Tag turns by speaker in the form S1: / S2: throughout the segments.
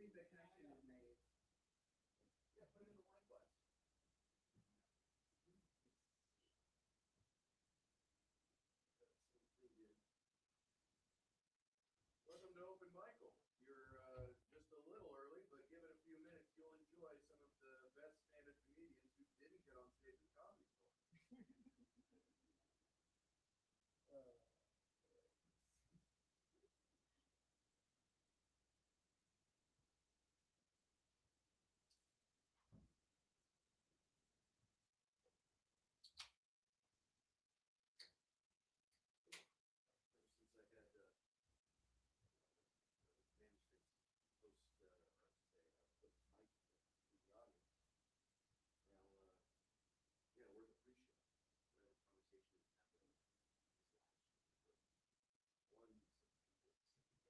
S1: think the connection is made.
S2: Yeah, put it in the wine glass. That's pretty good. Welcome to Open Michael. You're just a little early, but give it a few minutes. You'll enjoy some of the best stand-up comedians who didn't get on stage at the Comedy Store. Uh, since I had manuscripts post, or I should say, post Mike to the audience. Now, we're the pre-show where the conversation happened this last year.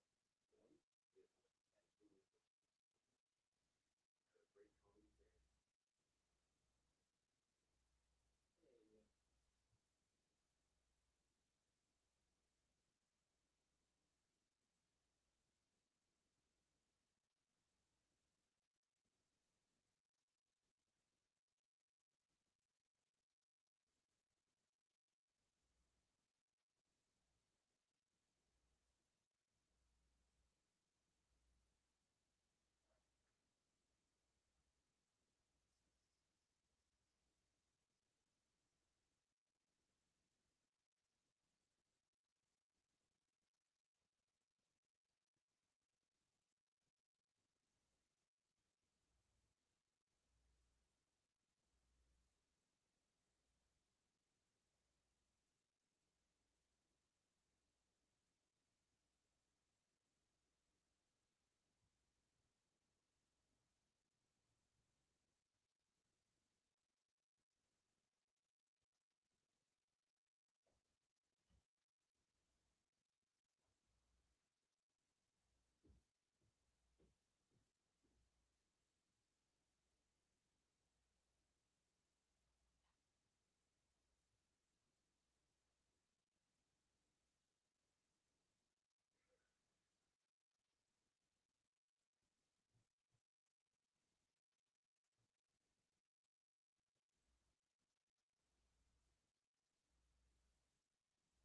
S2: One one, it absolutely had a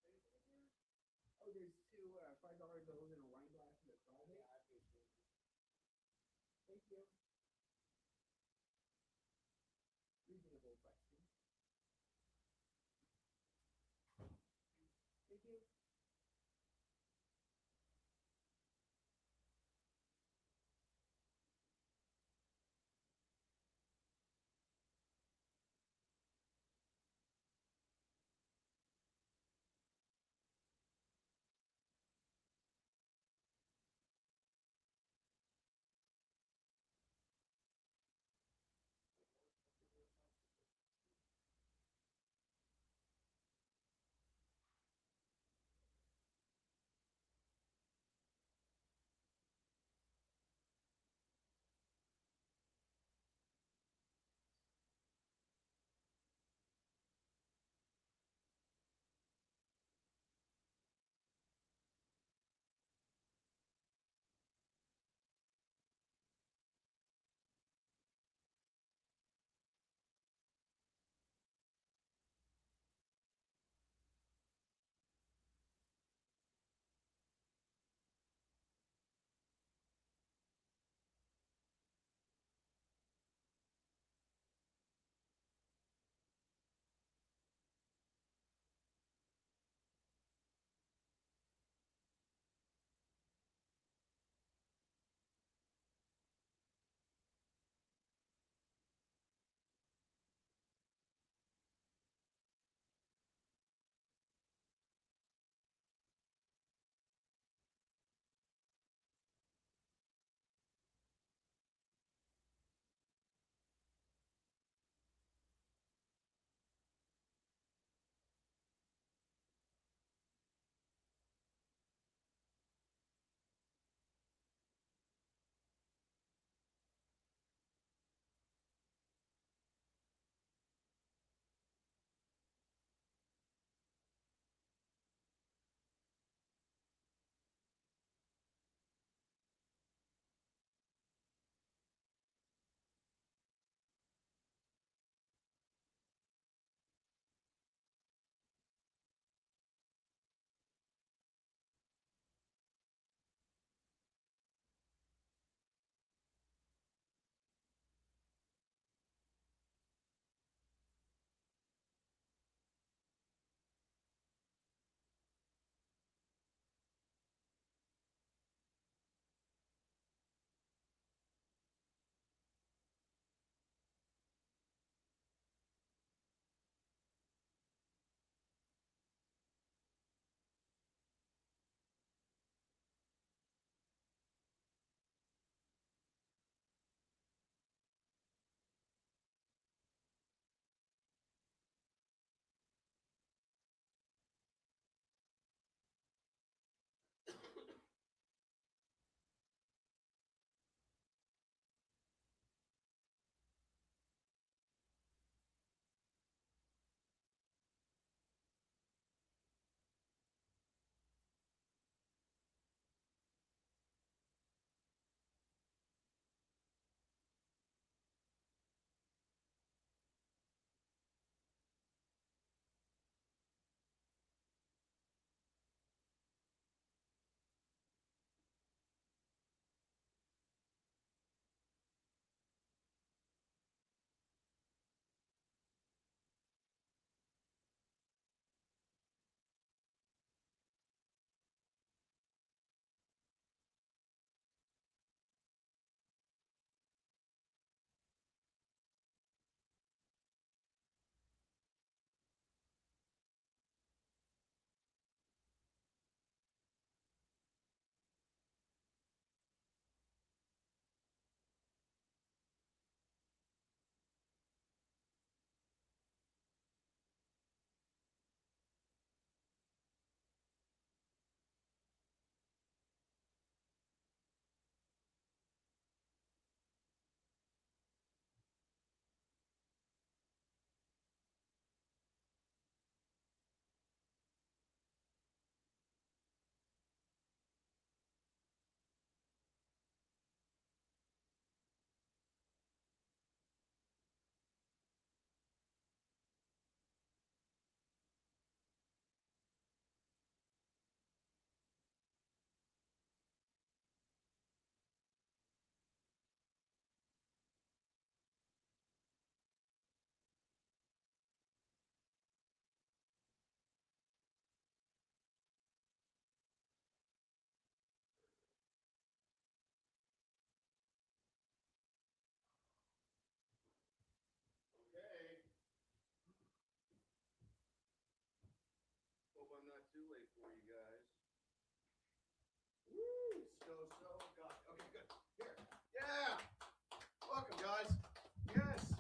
S2: great comedy there. Hey,
S1: Oh, there's two $5 bills in a wine glass in the closet.
S2: yeah, I appreciate it.
S1: Thank you. Reasonable question. Thank you.
S2: Tule for you guys. Woo! God. Okay, good. Here. Yeah. Welcome, guys. Yes.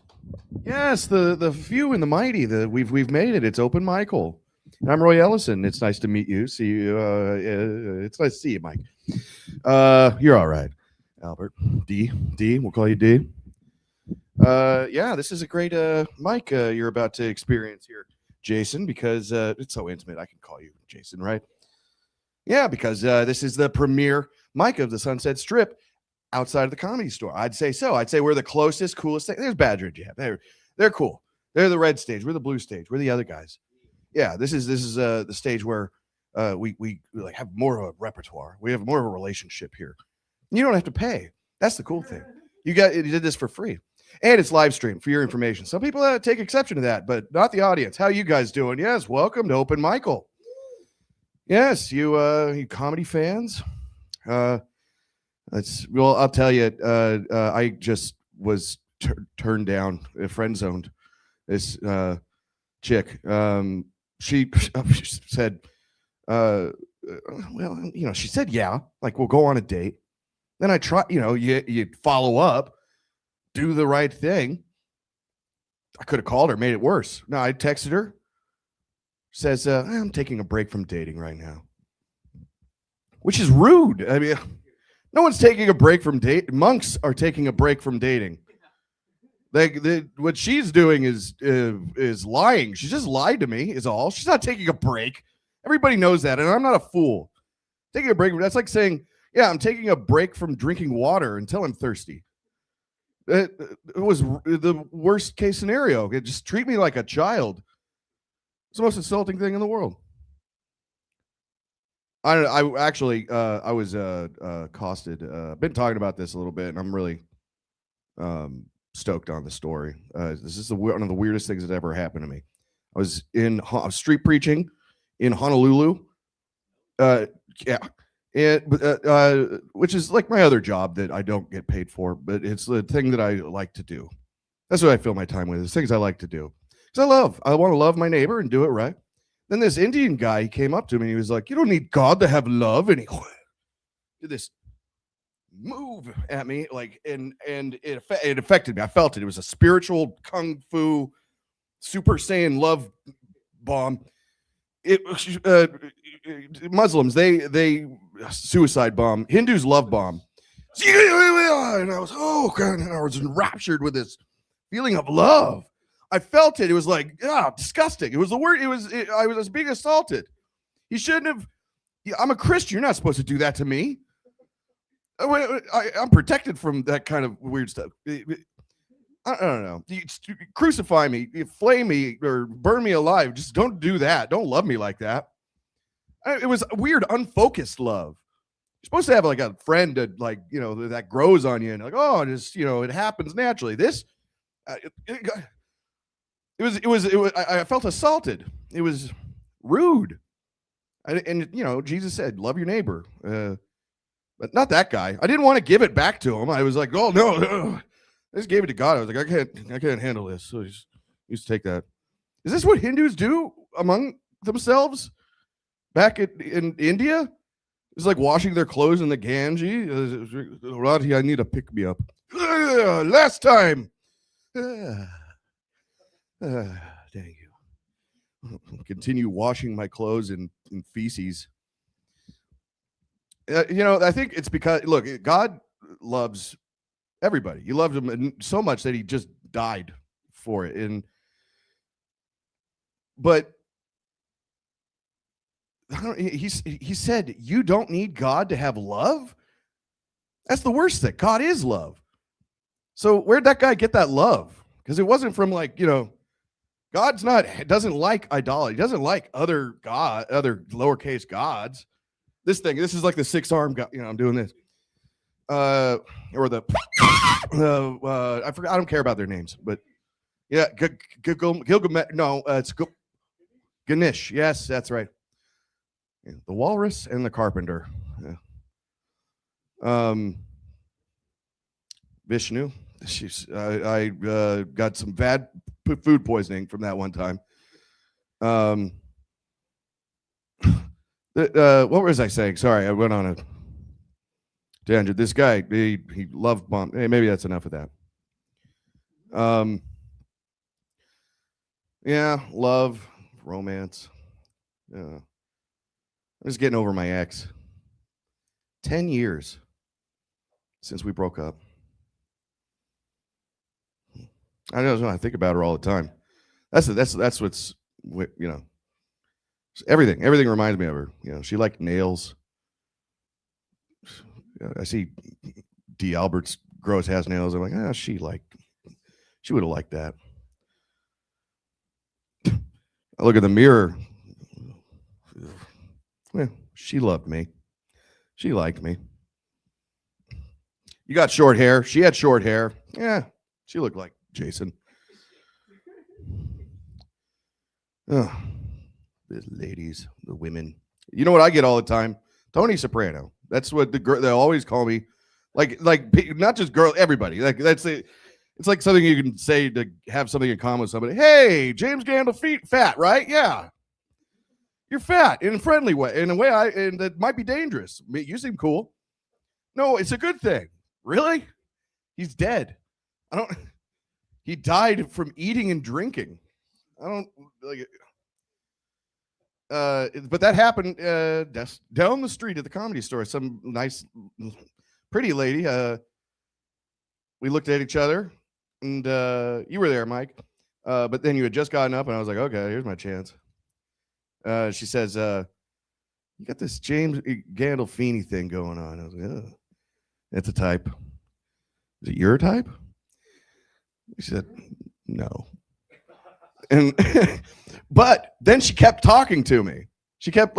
S2: Yes, the few and the mighty. We've made it. It's Open Michael. And I'm Roy Ellison. It's nice to meet you. See you. It's nice to see you, Mike. You're all right, Albert. D. We'll call you D. Yeah, this is a great mic you're about to experience here, Jason, because it's so intimate. I can call you Jason, right? Yeah, because this is the premier mic of the Sunset Strip outside of the Comedy Store. I'd say so. I'd say we're the closest, coolest thing. There's Badger and Jab. They're cool. They're the red stage. We're the blue stage. We're the other guys. Yeah, this is the stage where we like have more of a repertoire. We have more of a relationship here. You don't have to pay. That's the cool thing. You did this for free. And it's live stream for your information. Some people take exception to that, but not the audience. How you guys doing? Yes, welcome to Open Michael. Yes, you comedy fans. Well, I'll tell you. I just was turned down, friend zoned. This chick. She said, well, she said, yeah, like we'll go on a date. Then I try, you follow up. Do the right thing. I could have called her, made it worse. No, I texted her. Says, I'm taking a break from dating right now. Which is rude. I mean, no one's taking a break from dating. Monks are taking a break from dating. What she's doing is lying. She just lied to me, is all. She's not taking a break. Everybody knows that, and I'm not a fool. Taking a break, that's like saying, yeah, I'm taking a break from drinking water until I'm thirsty. It was the worst case scenario. It just treat me like a child. It's the most insulting thing in the world. I was accosted. I've been talking about this a little bit, and I'm really stoked on the story. This is one of the weirdest things that ever happened to me. I was street preaching in Honolulu. Yeah. Which is like my other job that I don't get paid for, but it's the thing that I like to do. That's what I fill my time with, is things I like to do. Because I want to love my neighbor and do it right. Then this Indian guy, he came up to me and he was like, you don't need God to have love. And he did this move at me, like, and it affected me. I felt it. It was a spiritual kung fu Super Saiyan love bomb. Muslims, they suicide bomb. Hindus love bomb. And I was enraptured with this feeling of love. I felt it. It was like, disgusting. It was the word. I was being assaulted. You shouldn't have. I'm a Christian. You're not supposed to do that to me. I'm protected from that kind of weird stuff. I don't know. You crucify me, you flame me, or burn me alive. Just don't do that. Don't love me like that. It was a weird, unfocused love. You're supposed to have like a friend that, like, that grows on you and like, oh, just, it happens naturally. This, it was. I felt assaulted. It was rude. And Jesus said, love your neighbor. But not that guy. I didn't want to give it back to him. I was like, oh no. I just gave it to God. I was like, I can't handle this. So just take that. Is this what Hindus do among themselves back in India? It's like washing their clothes in the Ganges. Radhi, I need a pick me up. Last time. Thank you. Continue washing my clothes in feces. I think it's because, look, God loves everybody. He loved him so much that he just died for it. But he said, you don't need God to have love. That's the worst thing. God is love. So where'd that guy get that love? Because it wasn't from, like, doesn't like idolatry. He doesn't like other lowercase gods. This is like the 6-arm God. I'm doing this. Or the I forgot. I don't care about their names, but yeah, Gilgamesh. No, it's Ganesh. Yes, that's right. Yeah, the walrus and the carpenter. Yeah. Vishnu. I got some bad food poisoning from that one time.
S3: What was I saying? Sorry, I went on a tangent. This guy, he loved bomb. Hey, maybe that's enough of that. Yeah, love, romance. Yeah. I'm just getting over my ex. 10 years since we broke up. I know. I think about her all the time. That's what's, everything reminds me of her. She liked nails. I see D. Albert's gross has nails. I'm like, she would have liked that. I look at the mirror. Well, she loved me. She liked me. You got short hair. She had short hair. Yeah, she looked like Jason. Oh, the ladies, the women. You know what I get all the time? Tony Soprano. That's what they always call me. Like not just girl, everybody. Like that's it. It's like something you can say to have something in common with somebody. Hey, James Gandolfini, fat, right? Yeah. You're fat in a friendly way, in a way and that might be dangerous. You seem cool. No, it's a good thing. Really? He's dead. He died from eating and drinking. I don't like it. But that happened down the street at the Comedy Store. Some nice, pretty lady. We looked at each other, and you were there, Mike. But then you had just gotten up, and I was like, okay, here's my chance. She says, you got this James Gandolfini thing going on. I was like, oh, that's a type. Is it your type? She said, no. And but then she kept talking to me. She kept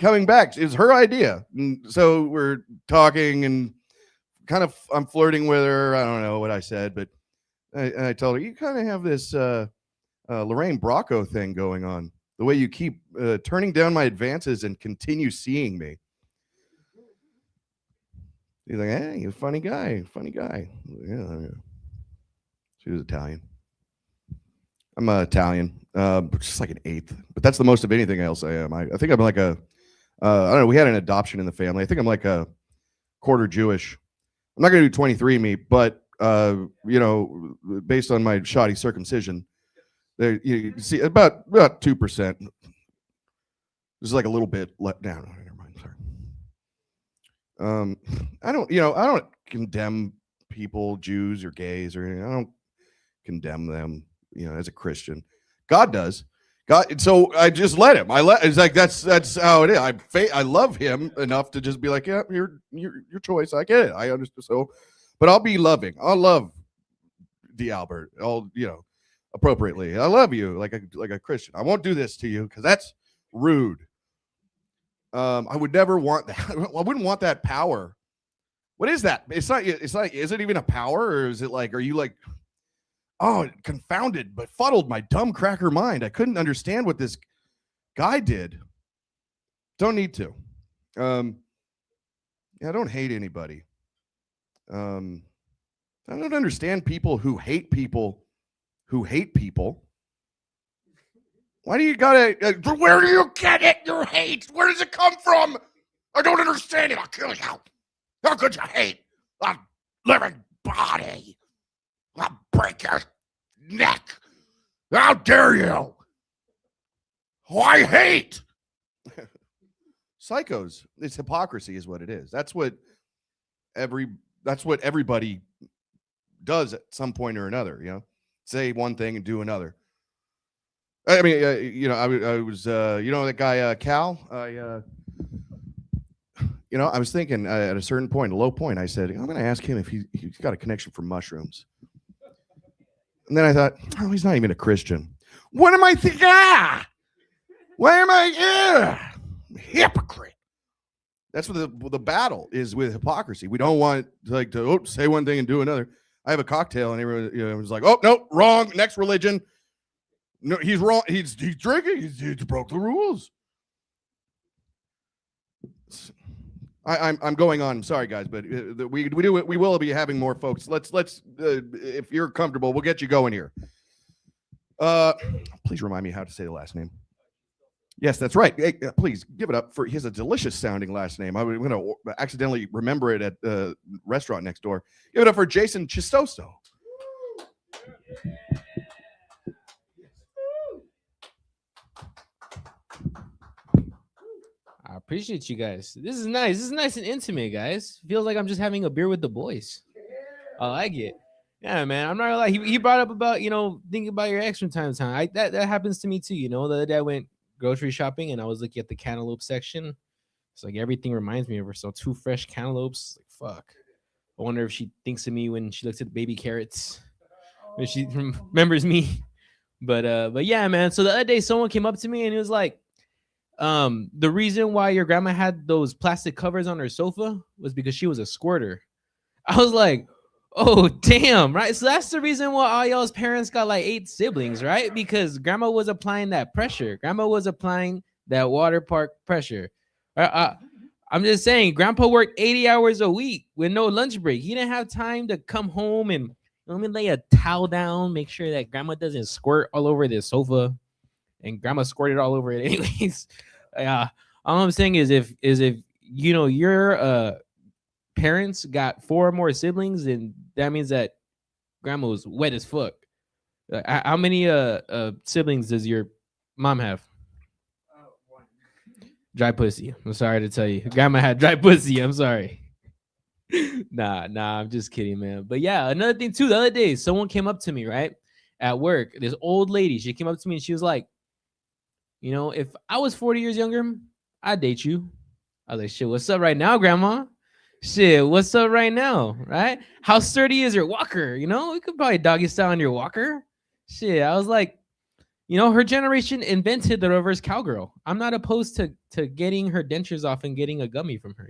S3: coming back. It was her idea. And so we're talking and kind of I'm flirting with her. I don't know what I said, but I told her, you kind of have this Lorraine Bracco thing going on. The way you keep turning down my advances and continue seeing me. He's like, hey, you're a funny guy. Yeah. She was Italian. I'm Italian, just like an eighth. But that's the most of anything else I am. I think I'm like I don't know, we had an adoption in the family. I think I'm like a quarter Jewish. I'm not going to do 23andMe, but, based on my shoddy circumcision, there you see about 2%. This is like a little bit let down. Oh, never mind. Sorry. I don't condemn people, Jews or gays or anything. I don't condemn them, as a Christian. God does. God, so I just let him. It's like that's how it is. I love him enough to just be like, yeah, your choice. I get it. I understand. So, but I'll be loving. I'll love D. Albert. Appropriately. I love you like a Christian. I won't do this to you because that's rude. I would never want that. I wouldn't want that power. What is that? It's not. Is it even a power, or is it like? Are you like? Oh, it confounded, but fuddled my dumb cracker mind. I couldn't understand what this guy did. Don't need to. I don't hate anybody. I don't understand people who hate people who hate people. Why do you gotta, where do you get it, your hate? Where does it come from? I don't understand it. I'll kill you. How could you hate a living body? I'll break your neck. How dare you? I hate. Psychos. It's hypocrisy is what it is. That's what everybody does at some point or another, say one thing and do another. I mean, I was, that guy, Cal, I was thinking at a certain point, a low point, I said, I'm going to ask him if he's got a connection for mushrooms. And then I thought, oh, he's not even a Christian. What am I thinking? Why am I hypocrite? That's what the battle is with hypocrisy. We don't want to say one thing and do another. I have a cocktail and everyone was like, oh, no, wrong. Next religion. No, he's wrong. He's drinking. He broke the rules. I'm going on. Sorry, guys, but we will be having more folks. Let's if you're comfortable, we'll get you going here. Please remind me how to say the last name. Yes, that's right. Hey, please give it up for. He has a delicious sounding last name. I'm going to accidentally remember it at the restaurant next door. Give it up for Jason Chistoso.
S4: I appreciate you guys. This is nice. This is nice and intimate, guys. Feels like I'm just having a beer with the boys. I like it. Yeah, man. I'm not gonna lie. He brought up about, thinking about your ex from time to time. That happens to me too. The other day I went grocery shopping and I was looking at the cantaloupe section. It's like everything reminds me of her. So 2 fresh cantaloupes. Like, fuck. I wonder if she thinks of me when she looks at the baby carrots. If she remembers me. But yeah, man. So the other day someone came up to me and he was like, the reason why your grandma had those plastic covers on her sofa was because she was a squirter. I was like, oh damn, right? So that's the reason why all y'all's parents got like 8 siblings, right? Because grandma was applying that pressure. Grandma was applying that water park pressure. I'm just saying, grandpa worked 80 hours a week with no lunch break. He didn't have time to come home and let me lay a towel down, make sure that grandma doesn't squirt all over the sofa. And grandma squirted all over it anyways. All I'm saying is if your parents got 4 more siblings, then that means that grandma was wet as fuck. How many siblings does your mom have?
S1: 1.
S4: Dry pussy. I'm sorry to tell you. Grandma had dry pussy. I'm sorry. Nah, I'm just kidding, man. But yeah, another thing too, the other day, someone came up to me, right? At work, this old lady, she came up to me and she was like, if I was 40 years younger, I'd date you. I was like, shit, what's up right now, grandma? Shit, what's up right now, right? How sturdy is your walker? We could probably doggy style on your walker. Shit, I was like, her generation invented the reverse cowgirl. I'm not opposed to getting her dentures off and getting a gummy from her,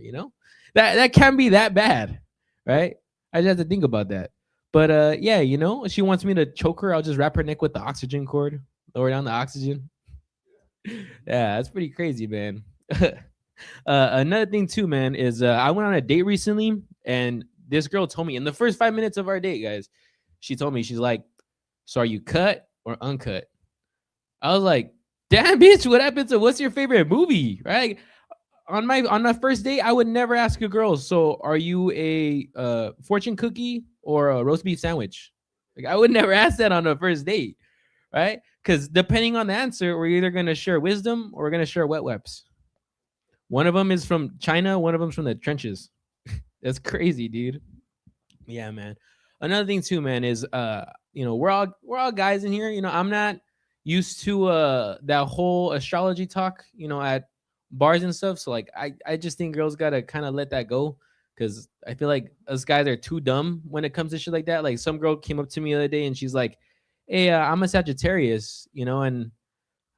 S4: That can't be that bad, right? I just have to think about that. But yeah, she wants me to choke her. I'll just wrap her neck with the oxygen cord, lower down the oxygen. Yeah, that's pretty crazy, man. Another thing too, man, is I went on a date recently, and this girl told me in the first 5 minutes of our date, guys, she told me, she's like, so are you cut or uncut? I was like, damn, bitch, what happened to what's your favorite movie? Right? On my first date, I would never ask a girl, so are you a fortune cookie or a roast beef sandwich? Like, I would never ask that on a first date, right? Because depending on the answer, we're either going to share wisdom or we're going to share wet wipes. One of them is from China. One of them's from the trenches. That's crazy, dude. Yeah, man. Another thing too, man, is we're all guys in here. I'm not used to that whole astrology talk, at bars and stuff. So like, I just think girls gotta kind of let that go, because I feel like us guys are too dumb when it comes to shit like that. Like, some girl came up to me the other day and she's like, hey, I'm a Sagittarius, and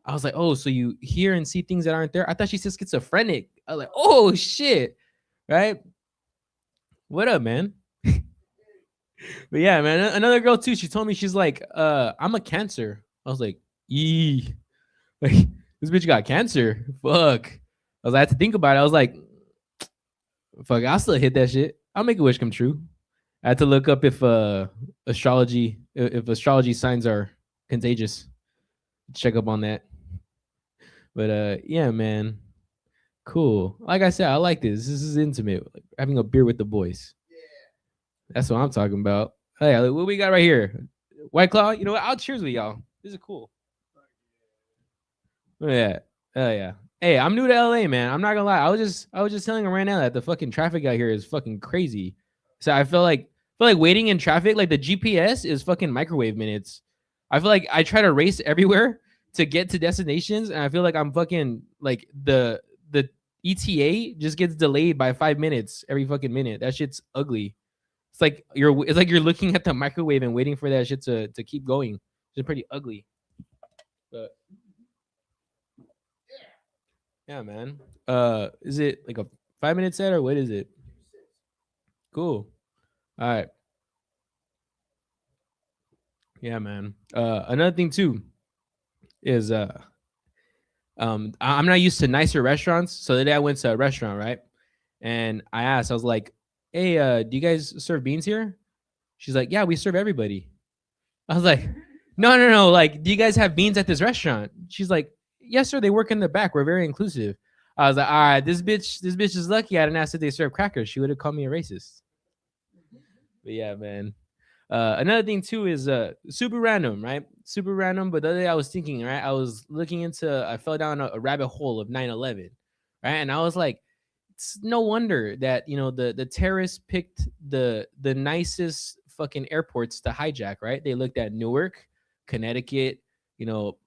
S4: I was like, oh, so you hear and see things that aren't there? I thought she said schizophrenic. I was like, oh shit, right? What up, man? But yeah, man, another girl too, she told me, she's like, I'm a Cancer. I was like, yee, like, this bitch got cancer. Fuck. I was like, I had to think about it. I was like, fuck, I'll still hit that shit. I'll make a wish come true. I had to look up if astrology signs are contagious. Check up on that. But yeah, man. Cool. Like I said, I like this. This is intimate. Like having a beer with the boys. Yeah. That's what I'm talking about. Hey, what we got right here? White Claw. You know what? I'll cheers with y'all. This is cool. Oh yeah. Oh yeah. Hey, I'm new to LA, man. I'm not gonna lie. I was just telling him right now that the fucking traffic out here is fucking crazy. So I feel like waiting in traffic, like the GPS is fucking microwave minutes. I feel like I try to race everywhere to get to destinations, and I feel like I'm fucking like the ETA just gets delayed by 5 minutes every fucking minute. That shit's ugly. It's like you're looking at the microwave and waiting for that shit to keep going. It's pretty ugly. But yeah, man. Is it like a 5-minute set or what is it? Cool. All right. Yeah, man. Another thing too is I'm not used to nicer restaurants. So the day I went to a restaurant, right? And I asked, I was like, hey, do you guys serve beans here? She's like, yeah, we serve everybody. I was like, no. Like, do you guys have beans at this restaurant? She's like, yes, sir, they work in the back. We're very inclusive. I was like, all right, this bitch is lucky I didn't ask if they serve crackers. She would have called me a racist. But yeah, man. Another thing too is super random, right? Super random. But the other day I was thinking, right? I was looking into, I fell down a rabbit hole of 9/11, right? And I was like, it's no wonder that the terrorists picked the nicest fucking airports to hijack, right? They looked at Newark, Connecticut,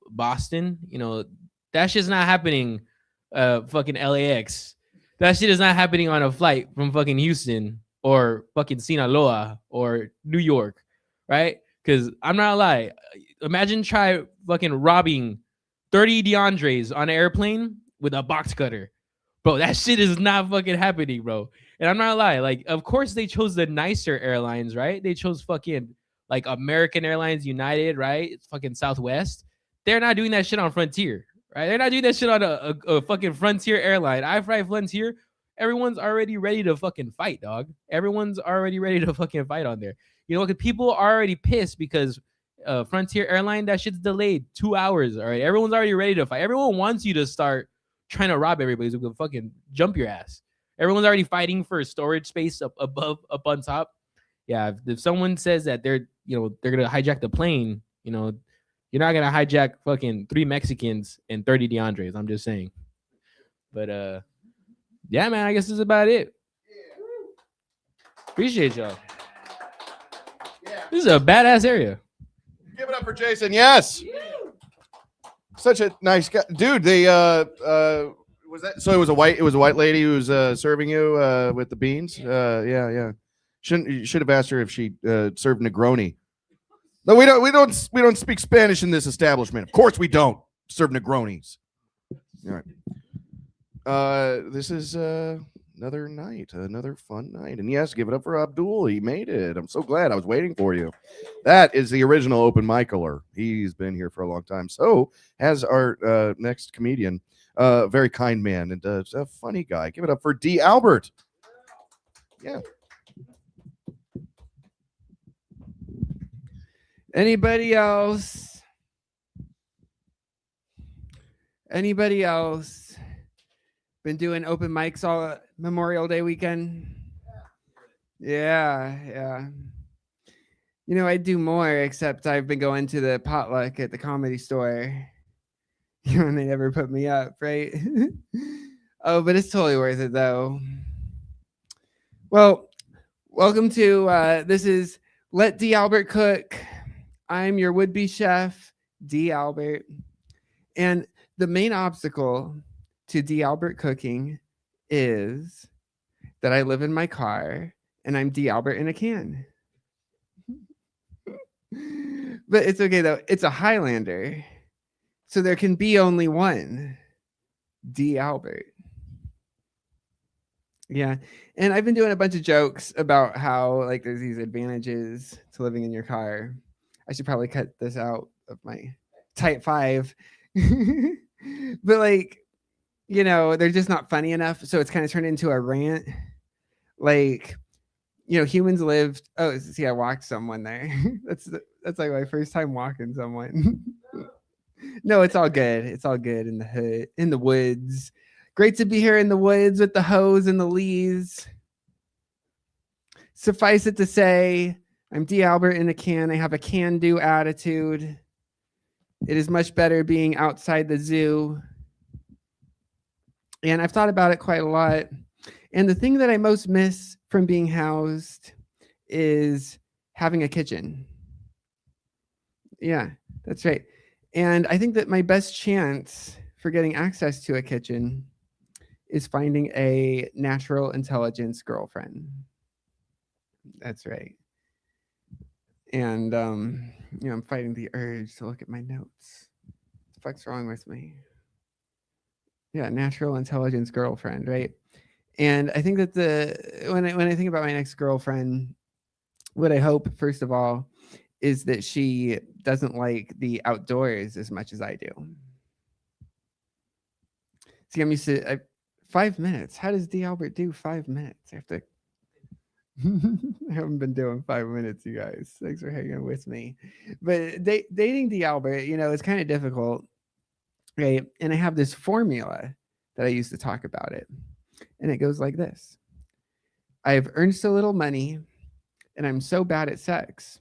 S4: Boston. That shit's not happening. Fucking LAX. That shit is not happening on a flight from fucking Houston or fucking Sinaloa or New York, right? Because I'm not gonna lie. Imagine try fucking robbing 30 DeAndres on an airplane with a box cutter. Bro, that shit is not fucking happening, bro. And I'm not gonna lie. Like, of course they chose the nicer airlines, right? They chose fucking like American Airlines, United, right? It's fucking Southwest. They're not doing that shit on Frontier, right? They're not doing that shit on a fucking Frontier airline. I fly Frontier. Everyone's already ready to fucking fight, dog. Everyone's already ready to fucking fight on there. Because people are already pissed because Frontier airline, that shit's delayed 2 hours. All right, everyone's already ready to fight. Everyone wants you to start trying to rob everybody so we can fucking jump your ass. Everyone's already fighting for storage space up on top. Yeah, if someone says that they're gonna hijack the plane, you're not gonna hijack fucking 3 Mexicans and 30 DeAndres. I'm just saying. But yeah, man, I guess that's about it. Appreciate y'all. This is a badass area.
S3: Give it up for Jason. Yes. Such a nice guy, dude. They was that so? It was a white lady who was serving you with the beans. Yeah. You should have asked her if she served Negroni. No, we don't speak Spanish in this establishment. Of course we don't serve Negronis. All right. This is another night, another fun night. And yes, give it up for Abdul. He made it. I'm so glad. I was waiting for you. That is the original open micer. He's been here for a long time. So has our next comedian, very kind man and a funny guy. Give it up for D. Albert. Yeah.
S5: Anybody else? Anybody else been doing open mics all Memorial Day weekend? Yeah. I do more, except I've been going to the potluck at the Comedy Store. And they never put me up, right? Oh, but it's totally worth it, though. Well, welcome to, this is Let D. Albert Cook. I'm your would-be chef, D. Albert. And the main obstacle to D. Albert cooking is that I live in my car and I'm D. Albert in a can. But it's okay, though. It's a Highlander. So there can be only one D. Albert. Yeah. And I've been doing a bunch of jokes about how there's these advantages to living in your car. I should probably cut this out of my type 5. But they're just not funny enough. So it's kind of turned into a rant. Humans lived. Oh, see, I walked someone there. That's my first time walking someone. No, it's all good. It's all good in the hood, in the woods. Great to be here in the woods with the hoes and the leaves. Suffice it to say, I'm D. Albert in a can. I have a can-do attitude. It is much better being outside the zoo. And I've thought about it quite a lot. And the thing that I most miss from being housed is having a kitchen. Yeah, that's right. And I think that my best chance for getting access to a kitchen is finding a natural intelligence girlfriend. That's right. And, I'm fighting the urge to look at my notes. What the fuck's wrong with me? Yeah, natural intelligence girlfriend, right? And I think that when I think about my next girlfriend, what I hope, first of all, is that she doesn't like the outdoors as much as I do. See, I'm used to 5 minutes. How does D. Albert do 5 minutes? I have to. I haven't been doing 5 minutes, you guys. Thanks for hanging with me. But dating D. Albert, it's kind of difficult right? And I have this formula that I use to talk about it. And it goes like this. I've earned so little money and I'm so bad at sex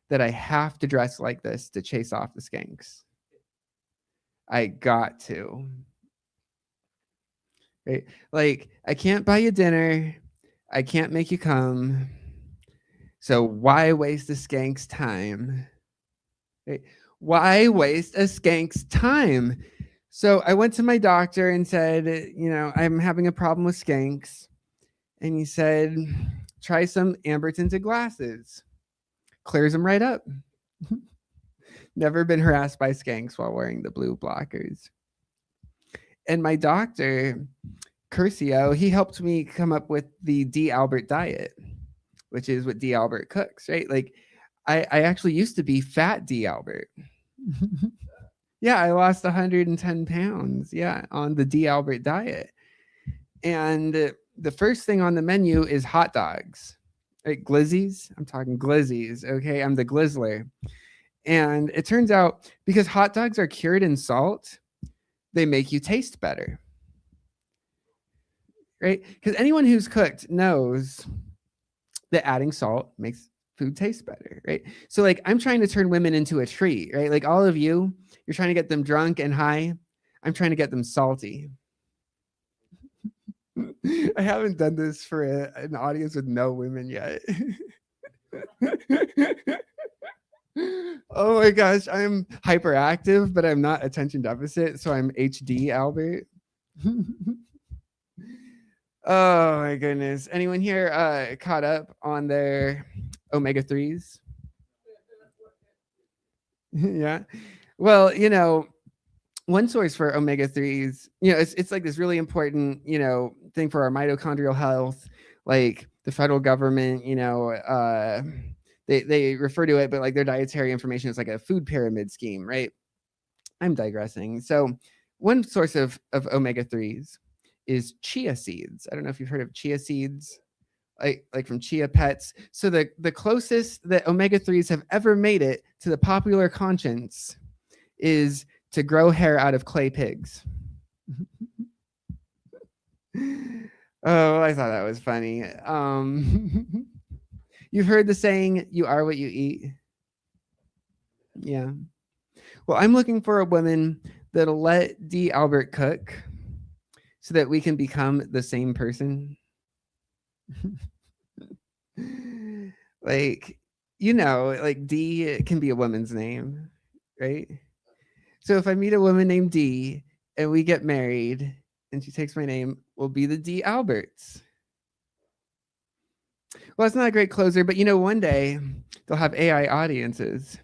S5: that I have to dress like this to chase off the skanks. I got to. Right? Like, I can't buy you dinner. I can't make you come. So why waste a skank's time? Right? Why waste a skank's time? So I went to my doctor and said, you know, I'm having a problem with skanks. And he said, try some amber tinted glasses. Clears them right up. Never been harassed by skanks while wearing the blue blockers. And my doctor, Curcio, he helped me come up with the D. Albert diet, which is what D. Albert cooks, right? Like, I actually used to be fat D. Albert. Yeah, I lost 110 pounds, yeah, on the D. Albert diet. And the first thing on the menu is hot dogs, right? Glizzies. I'm talking glizzies, okay? I'm the glizzler. And it turns out because hot dogs are cured in salt, they make you taste better, right? Because anyone who's cooked knows that adding salt makes food taste better, right? So like, I'm trying to turn women into a treat, right? Like all of you, you're trying to get them drunk and high. I'm trying to get them salty. I haven't done this for an audience with no women yet. Oh my gosh, I'm hyperactive, but I'm not attention deficit, so I'm HD Albert. Oh my goodness. Anyone here caught up on their omega-3s? Yeah. Well, you know, one source for omega-3s, you know, it's like this really important, you know, thing for our mitochondrial health. Like the federal government, you know, they refer to it, but like their dietary information is like a food pyramid scheme, right? I'm digressing. So one source of omega-3s is chia seeds. I don't know if you've heard of chia seeds, like from Chia Pets. So the closest that omega-3s have ever made it to the popular conscience is to grow hair out of clay pigs. Oh, I thought that was funny. You've heard the saying, you are what you eat. Yeah. Well, I'm looking for a woman that'll let D. Albert cook so that we can become the same person. Like, you know, like D can be a woman's name, right? So if I meet a woman named D and we get married and she takes my name, we'll be the D. Alberts. Well, it's not a great closer, but you know, one day they'll have AI audiences.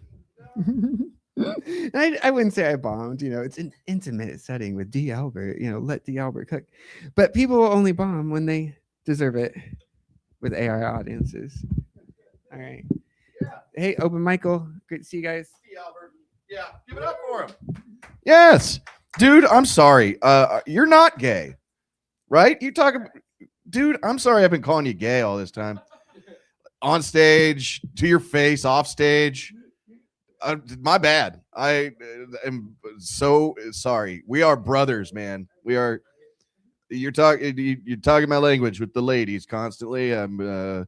S5: And I wouldn't say I bombed, you know, it's an intimate setting with D. Albert, you know, let D. Albert cook. But people will only bomb when they deserve it with AI audiences. All right.
S3: Yeah.
S5: Hey, Open Michael. Great to see you guys.
S3: D. Albert. Yeah, give it up for him. Yes. Dude, I'm sorry. You're not gay, right? You talk about, dude, I'm sorry I've been calling you gay all this time. On stage, to your face, off stage. My bad. I am so sorry. We are brothers, man. We are. You're talking my language with the ladies constantly. I'm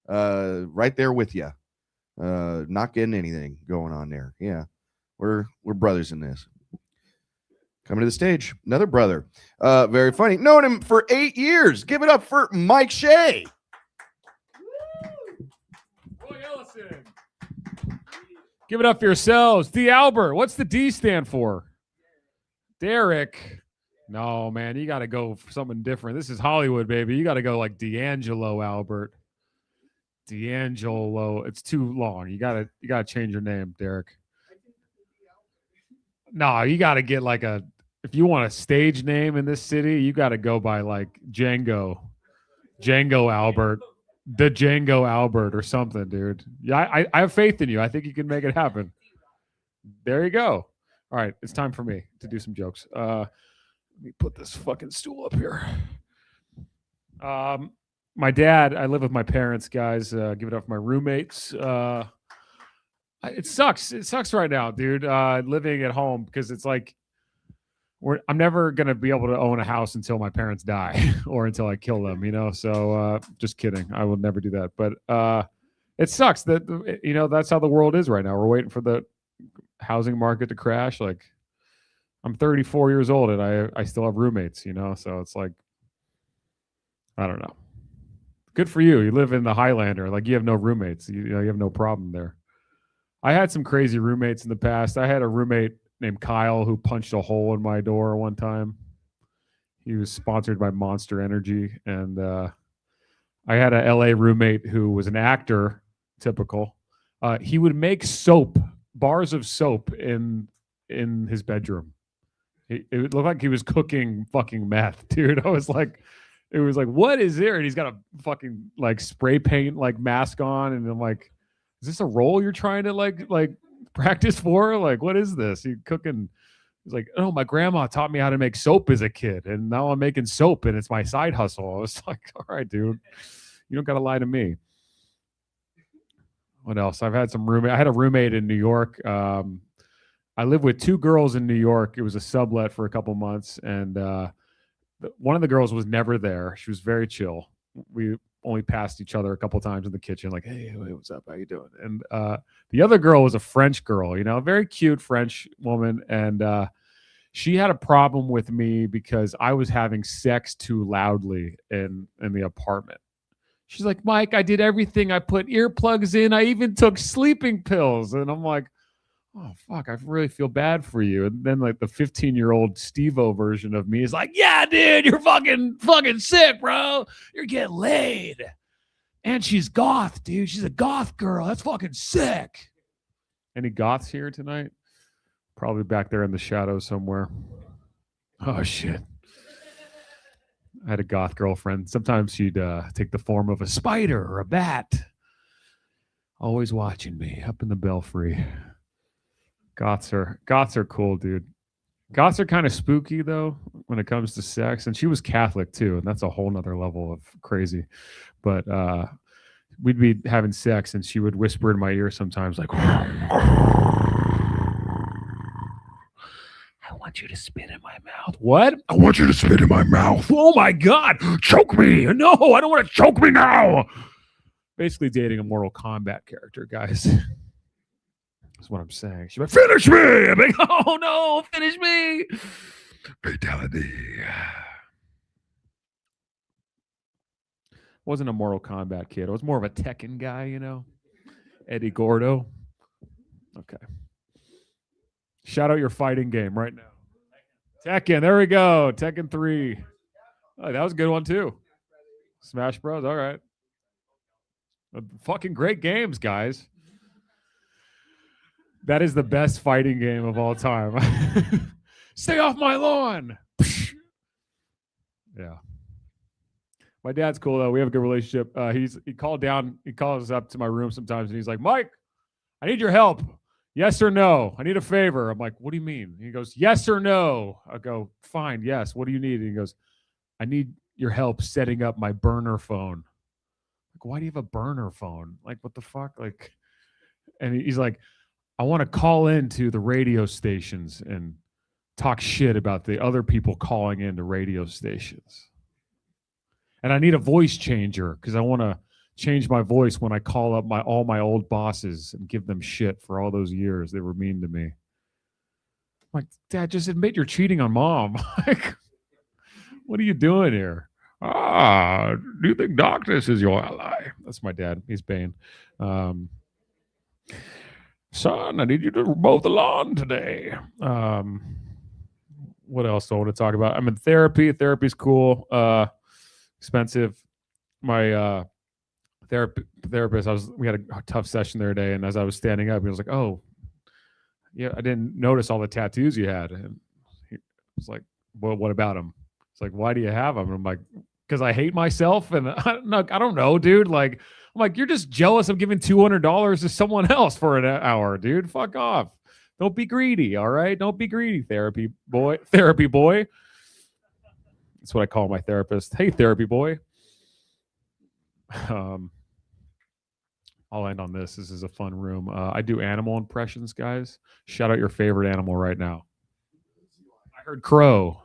S3: right there with you. Not getting anything going on there. Yeah, we're brothers in this. Coming to the stage, another brother. Very funny. Known him for 8 years. Give it up for Mike Shea.
S6: Roy Ellison. Give it up for yourselves. D. Albert. What's the D stand for? Derek. No, man, you got to go for something different. This is Hollywood, baby. You got to go like D'Angelo Albert. D'Angelo. It's too long. You gotta change your name, Derek. No, you got to get like if you want a stage name in this city, you got to go by like Django Albert, the Django Albert or something, dude. Yeah, I have faith in you. I think you can make it happen. There you go. All right, it's time for me to do some jokes. Let me put this fucking stool up here. My dad, I live with my parents, guys. Give it up for my roommates. It sucks. It sucks right now, dude. Living at home because it's like I'm never gonna be able to own a house until my parents die or until I kill them, you know. So just kidding. I will never do that. But it sucks that that's how the world is right now. We're waiting for the housing market to crash. Like I'm 34 years old and I still have roommates, you know. So it's like I don't know. Good for you. You live in the Highlander. Like you have no roommates. You have no problem there. I had some crazy roommates in the past. I had a roommate named Kyle who punched a hole in my door one time. He was sponsored by Monster Energy. And I had a LA roommate who was an actor, typical. He would make soap, bars of soap in his bedroom. It looked like he was cooking fucking meth, dude. It was like, what is there? And he's got a fucking like spray paint like mask on. And I'm like, is this a role you're trying to like practice for? Like, what is this? He's cooking. He's like, oh, my grandma taught me how to make soap as a kid, and now I'm making soap, and it's my side hustle. I was like, all right, dude, you don't got to lie to me. What else? I've had some roommate. I had a roommate in New York. I lived with two girls in New York. It was a sublet for a couple months, and one of the girls was never there. She was very chill. We only passed each other a couple times in the kitchen, like, hey, what's up? How you doing? And the other girl was a French girl, a very cute French woman. And she had a problem with me because I was having sex too loudly in the apartment. She's like, Mike, I did everything. I put earplugs in. I even took sleeping pills. And I'm like, oh, fuck, I really feel bad for you. And then like the 15-year-old Steve-O version of me is like, yeah, dude, you're fucking sick, bro. You're getting laid. And she's goth, dude. She's a goth girl. That's fucking sick. Any goths here tonight? Probably back there in the shadows somewhere. Oh, shit. I had a goth girlfriend. Sometimes she'd take the form of a spider or a bat. Always watching me up in the belfry. Goths are cool, dude. Goths are kind of spooky though when it comes to sex, and she was Catholic too, and that's a whole nother level of crazy. But we'd be having sex, and she would whisper in my ear sometimes, like, "I want you to spit in my mouth." What? I want you to spit in my mouth. Oh my God! Choke me! No, I don't want to choke me now. Basically, dating a Mortal Kombat character, guys. That's what I'm saying. She's like, finish me! I'm like, oh no, finish me! Fatality. Wasn't a Mortal Kombat kid. I was more of a Tekken guy, Eddie Gordo. Okay. Shout out your fighting game right now. Tekken, there we go. Tekken 3. Oh, that was a good one too. Smash Bros. All right. Fucking great games, guys. That is the best fighting game of all time. Stay off my lawn. Yeah. My dad's cool though. We have a good relationship. He calls up to my room sometimes and he's like, Mike, I need your help. Yes or no? I need a favor. I'm like, what do you mean? He goes, yes or no? I go, fine, yes. What do you need? And he goes, I need your help setting up my burner phone. Like, why do you have a burner phone? Like, what the fuck? Like, and he's like, I want to call into the radio stations and talk shit about the other people calling into radio stations. And I need a voice changer because I want to change my voice when I call up all my old bosses and give them shit for all those years they were mean to me. I'm like, Dad, just admit you're cheating on Mom. Like, what are you doing here? Do you think darkness is your ally? That's my dad. He's Bane. Son, I need you to mow the lawn today. What else do I want to talk about? I'm in therapy. Therapy's cool. Expensive. My therapist, we had a tough session the other day, and as I was standing up, he was like, oh, yeah, I didn't notice all the tattoos you had. And he was like, well, what about them? It's like, why do you have them? And I'm like, because I hate myself. And I don't know, dude. Like, I'm like, you're just jealous of giving $200 to someone else for an hour, dude. Fuck off. Don't be greedy, all right? Don't be greedy, therapy boy. Therapy boy. That's what I call my therapist. Hey, therapy boy. I'll end on this. This is a fun room. I do animal impressions, guys. Shout out your favorite animal right now. I heard crow.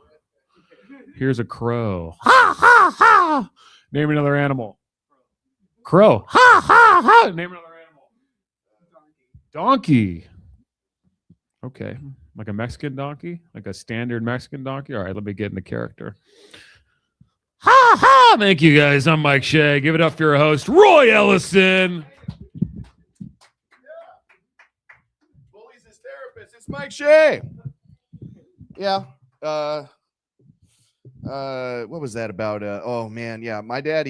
S6: Here's a crow. Ha ha ha. Name another animal. Crow. Ha ha ha. Name another animal. Donkey. Okay. Like a Mexican donkey? Like a standard Mexican donkey? All right, let me get into character. Ha ha! Thank you guys. I'm Mike Shea. Give it up for your host, Roy Ellison.
S3: Bully's his therapist. It's Mike Shea. Yeah. What was that about? Oh man, yeah. My dad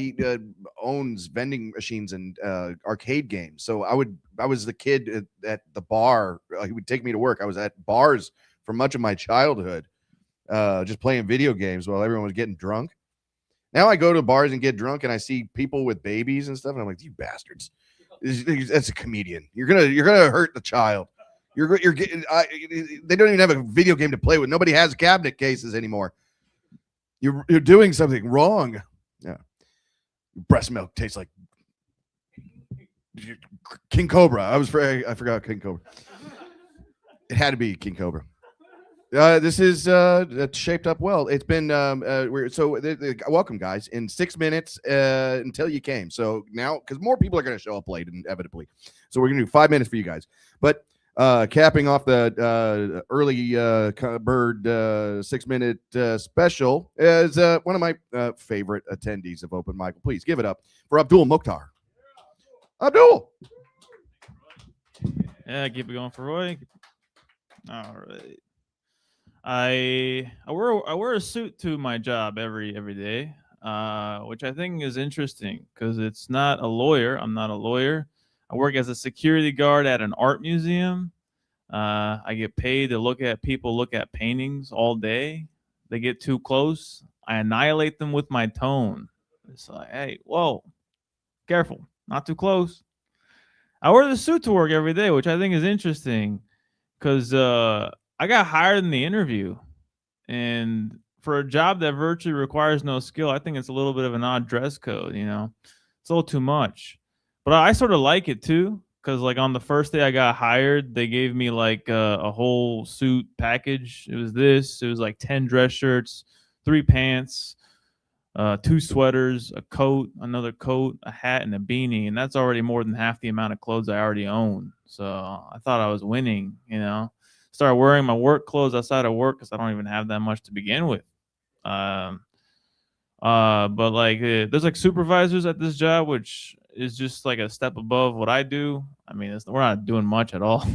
S3: owns vending machines and arcade games. So I was the kid at the bar. He would take me to work. I was at bars for much of my childhood, just playing video games while everyone was getting drunk. Now I go to bars and get drunk, and I see people with babies and stuff, and I'm like, you bastards! That's a comedian. You're gonna hurt the child. You're getting. They don't even have a video game to play with. Nobody has cabinet cases anymore. You're doing something wrong. Yeah, breast milk tastes like King Cobra. I forgot King Cobra. It had to be King Cobra. This is shaped up well. It's been welcome guys in 6 minutes until you came. So now because more people are going to show up late inevitably, so we're going to do 5 minutes for you guys. But capping off the early bird 6 minute special is one of my favorite attendees of Open Michael. Please give it up for Abdul Mokhtar. Abdul.
S7: Yeah, keep it going for Roy. All right. I wear a suit to my job every day, which I think is interesting because it's not a lawyer. I'm not a lawyer. I work as a security guard at an art museum. I get paid to look at paintings all day. They get too close, I annihilate them with my tone. It's like, hey, whoa, careful, not too close. I wear the suit to work every day, which I think is interesting because I got hired in the interview, and for a job that virtually requires no skill, I think it's a little bit of an odd dress code, you know? It's a little too much. But I sort of like it too, because like on the first day I got hired, they gave me like a whole suit package. It was like 10 dress shirts, 3 pants, 2 sweaters, a coat, another coat, a hat, and a beanie. And that's already more than half the amount of clothes I already own. So I thought I was winning, you know? Started wearing my work clothes outside of work because I don't even have that much to begin with. But like there's like supervisors at this job, which is just like a step above what I do. I mean, we're not doing much at all.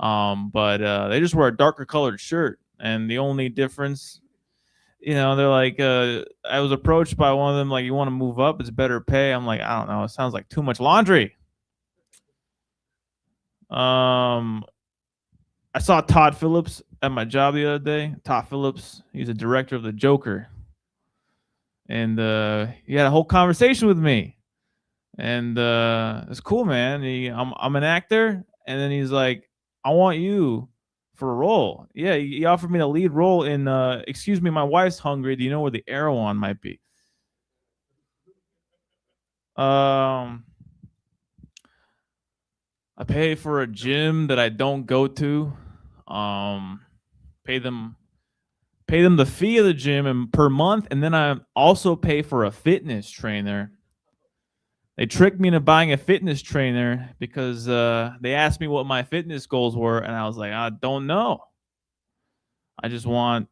S7: But they just wear a darker colored shirt, and the only difference, you know, they're like, I was approached by one of them like, you want to move up? It's better pay. I'm like, I don't know. It sounds like too much laundry. I saw Todd Phillips at my job the other day. Todd Phillips, he's a director of The Joker. And he had a whole conversation with me. And it's cool, man. I'm an actor. And then he's like, I want you for a role. Yeah, he offered me the lead role in, excuse me, my wife's hungry. Do you know where the Erewhon might be? I pay for a gym that I don't go to. Pay them the fee of the gym and per month, and then I also pay for a fitness trainer. They tricked me into buying a fitness trainer because they asked me what my fitness goals were, and I was like, I don't know. I just want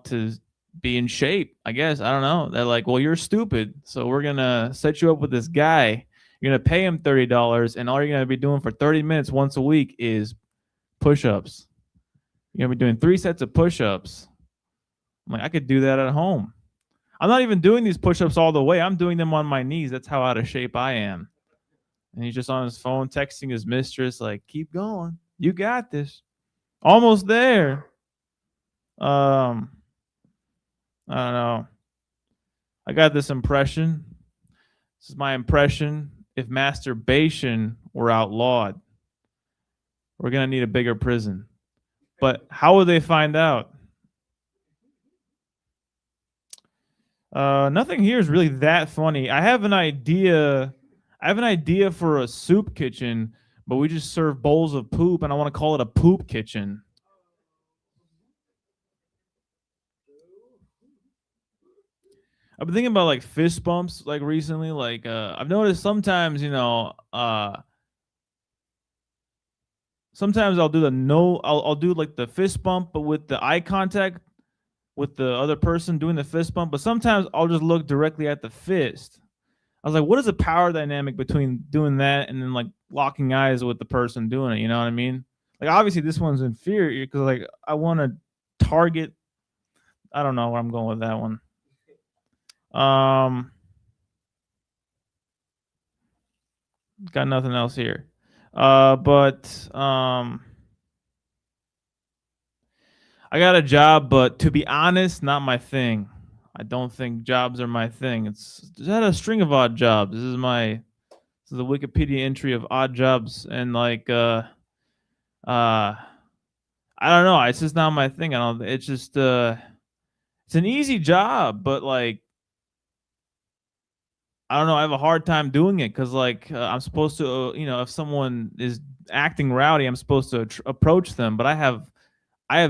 S7: to be in shape, I guess. I don't know. They're like, well, you're stupid, so we're gonna set you up with this guy. You're going to pay him $30, and all you're going to be doing for 30 minutes once a week is push-ups. You're going to be doing 3 sets of push-ups. I'm like, I could do that at home. I'm not even doing these push-ups all the way. I'm doing them on my knees. That's how out of shape I am. And he's just on his phone texting his mistress, like, keep going. You got this. Almost there. I don't know. I got this impression. This is my impression. If masturbation were outlawed, we're going to need a bigger prison. But how would they find out? Nothing here is really that funny. I have an idea for a soup kitchen, but we just serve bowls of poop, and I want to call it a poop kitchen. I've been thinking about like fist bumps like recently. Like I've noticed sometimes, sometimes I'll do the no I'll do like the fist bump but with the eye contact with the other person doing the fist bump, but sometimes I'll just look directly at the fist. I was like, what is the power dynamic between doing that and then like locking eyes with the person doing it? You know what I mean? Like obviously this one's inferior because like I want to target. I don't know where I'm going with that one. Got nothing else here. But I got a job, but to be honest, not my thing. I don't think jobs are my thing. It's just had a string of odd jobs. This is the Wikipedia entry of odd jobs, and like I don't know. It's just not my thing. I don't. It's just it's an easy job, but like I don't know. I have a hard time doing it because like I'm supposed to, if someone is acting rowdy, I'm supposed to approach them, but I have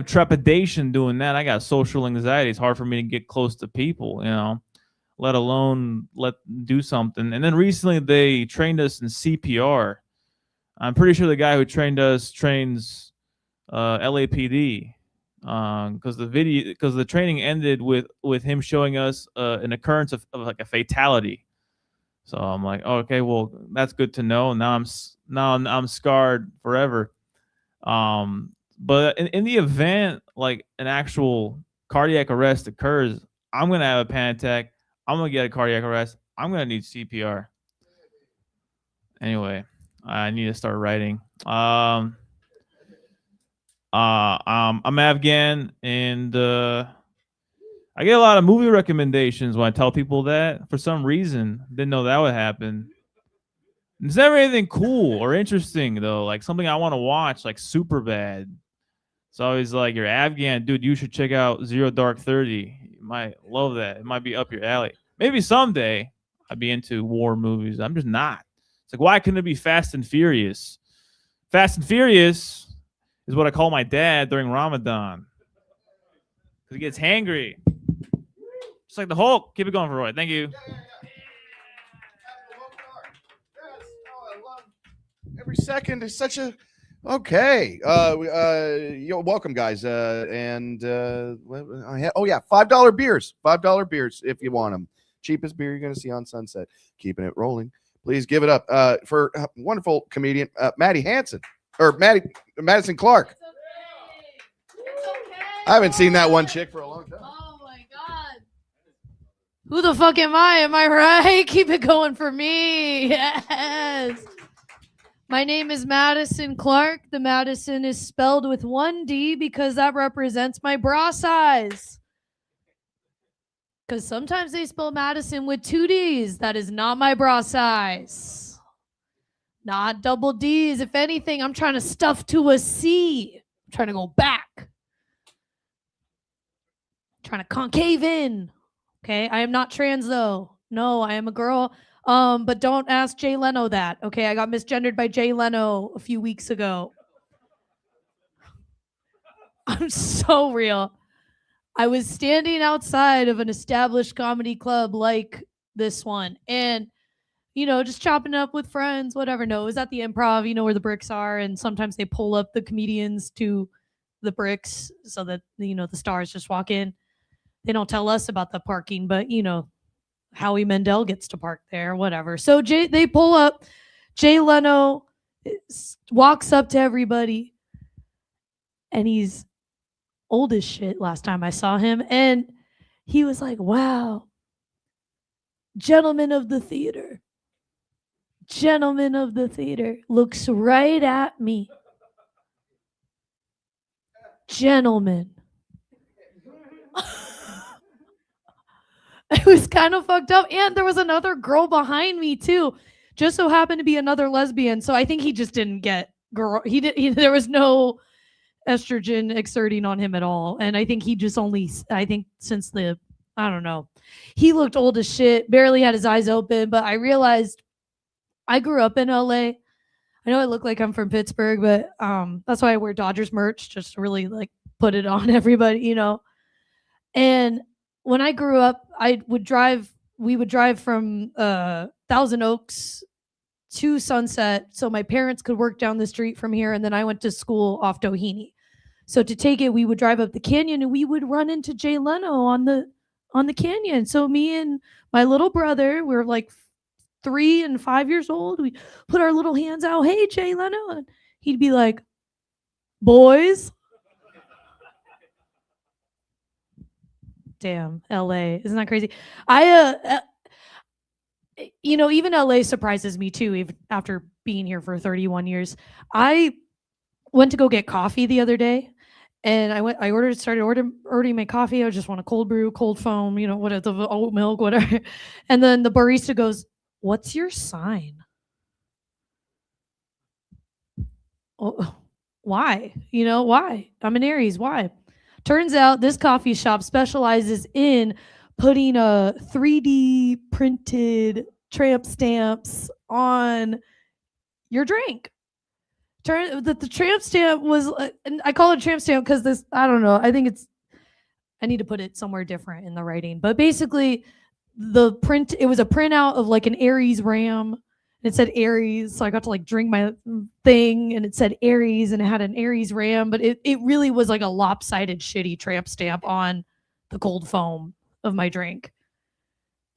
S7: trepidation doing that. I got social anxiety. It's hard for me to get close to people, let alone do something. And then recently they trained us in CPR. I'm pretty sure the guy who trained us trains LAPD because the training ended with him showing us an occurrence of like a fatality. So I'm like, oh, okay, well that's good to know. Now I'm scarred forever. But in the event like an actual cardiac arrest occurs, I'm gonna have a panic attack. I'm gonna get a cardiac arrest. I'm gonna need CPR. Anyway, I need to start writing. I'm Afghan, and I get a lot of movie recommendations when I tell people that. For some reason, didn't know that would happen. It's never anything cool or interesting though, like something I want to watch, like Superbad. It's always like, you're Afghan, dude. You should check out Zero Dark 30. You might love that. It might be up your alley. Maybe someday I'd be into war movies. I'm just not. It's like, why couldn't it be Fast and Furious? Fast and Furious is what I call my dad during Ramadan because he gets hangry, just like the Hulk. Keep it going for Roy. Thank you.
S3: Every second is such a okay. You're welcome, guys. Oh yeah, $5 beers. $5 beers if you want them. Cheapest beer you're gonna see on Sunset. Keeping it rolling. Please give it up for wonderful comedian Maddie Hansen or Madison Clark.
S8: It's okay. It's okay.
S3: I haven't seen that one chick for a long time.
S8: Oh my god. Who the fuck am I? Am I right? Keep it going for me. Yes. My name is Madison Clark. The Madison is spelled with one D because that represents my bra size. Because sometimes they spell Madison with two D's. That is not my bra size. Not double D's. If anything, I'm trying to stuff to a C. I'm trying to go back. Trying to concave in. Okay, I am not trans though. No, I am a girl. But don't ask Jay Leno that. Okay, I got misgendered by Jay Leno a few weeks ago. I'm so real. I was standing outside of an established comedy club like this one, and just chopping up with friends, whatever. No, it was at the Improv, where the bricks are, and sometimes they pull up the comedians to the bricks so that the stars just walk in. They don't tell us about the parking, but Howie Mandel gets to park there, whatever. So they pull up. Jay Leno walks up to everybody, and he's old as shit last time I saw him. And he was like, wow, gentleman of the theater, looks right at me. Gentleman. It was kind of fucked up. And there was another girl behind me too. Just so happened to be another lesbian. So I think he just didn't get girl. There was no estrogen exerting on him at all. And I think he just since I don't know, he looked old as shit, barely had his eyes open. But I realized I grew up in LA. I know I look like I'm from Pittsburgh, but that's why I wear Dodgers merch, just to really like put it on everybody, And when I grew up, we would drive from Thousand Oaks to Sunset so my parents could work down the street from here, and then I went to school off Doheny. So to take it, we would drive up the canyon and we would run into Jay Leno on the canyon. So me and my little brother, we were like 3 and 5 years old. We put our little hands out, "Hey, Jay Leno," and he'd be like, "Boys." Damn, LA. Isn't that crazy? Even LA surprises me too, even after being here for 31 years. I went to go get coffee the other day, and started ordering my coffee. I just want a cold brew, cold foam, whatever, the oat milk, whatever. And then the barista goes, "What's your sign?" Oh, why? Why? I'm an Aries. Why? Turns out this coffee shop specializes in putting 3D printed tramp stamps on your drink. The tramp stamp was, and I call it tramp stamp because this, I don't know, I need to put it somewhere different in the writing. But basically, it was a printout of like an Aries ram. It said Aries, so I got to like drink my thing, and it said Aries, and it had an Aries ram, but it really was like a lopsided, shitty tramp stamp on the cold foam of my drink.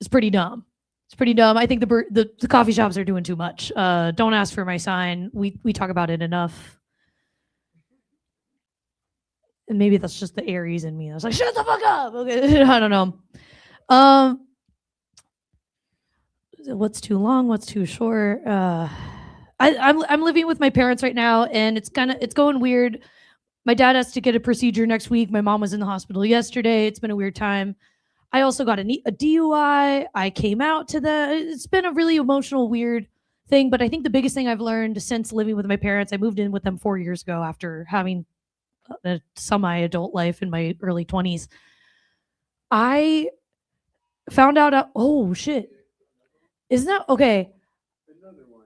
S8: It's pretty dumb. I think the coffee shops are doing too much. Don't ask for my sign. We talk about it enough. And maybe that's just the Aries in me. I was like, shut the fuck up. Okay, I don't know. What's too long? What's too short? I'm living with my parents right now, and it's going weird. My dad has to get a procedure next week. My mom was in the hospital yesterday. It's been a weird time. I also got a DUI. I came out to it's been a really emotional, weird thing. But I think the biggest thing I've learned since living with my parents, I moved in with them 4 years ago after having a semi-adult life in my early 20s. I found out, oh shit. Isn't that okay?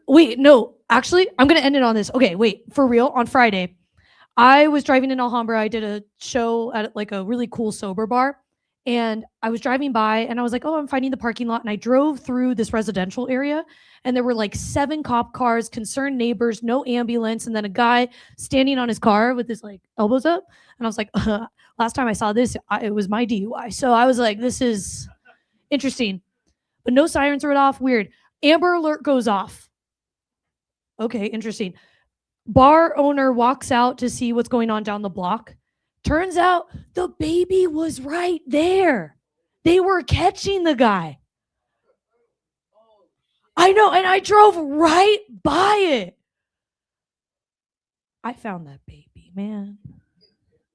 S8: Wait, no, actually, I'm going to end it on this. Okay, wait, for real, on Friday, I was driving in Alhambra. I did a show at like a really cool sober bar, and I was driving by and I was like, oh, I'm finding the parking lot. And I drove through this residential area, and there were like 7 cop cars, concerned neighbors, no ambulance, and then a guy standing on his car with his like elbows up. And I was like, last time I saw this, it was my DUI. So I was like, this is interesting. But no sirens were off. Weird. Amber alert goes off. Okay, interesting. Bar owner walks out to see what's going on down the block. Turns out the baby was right there. They were catching the guy. I know, and I drove right by it. I found that baby, man.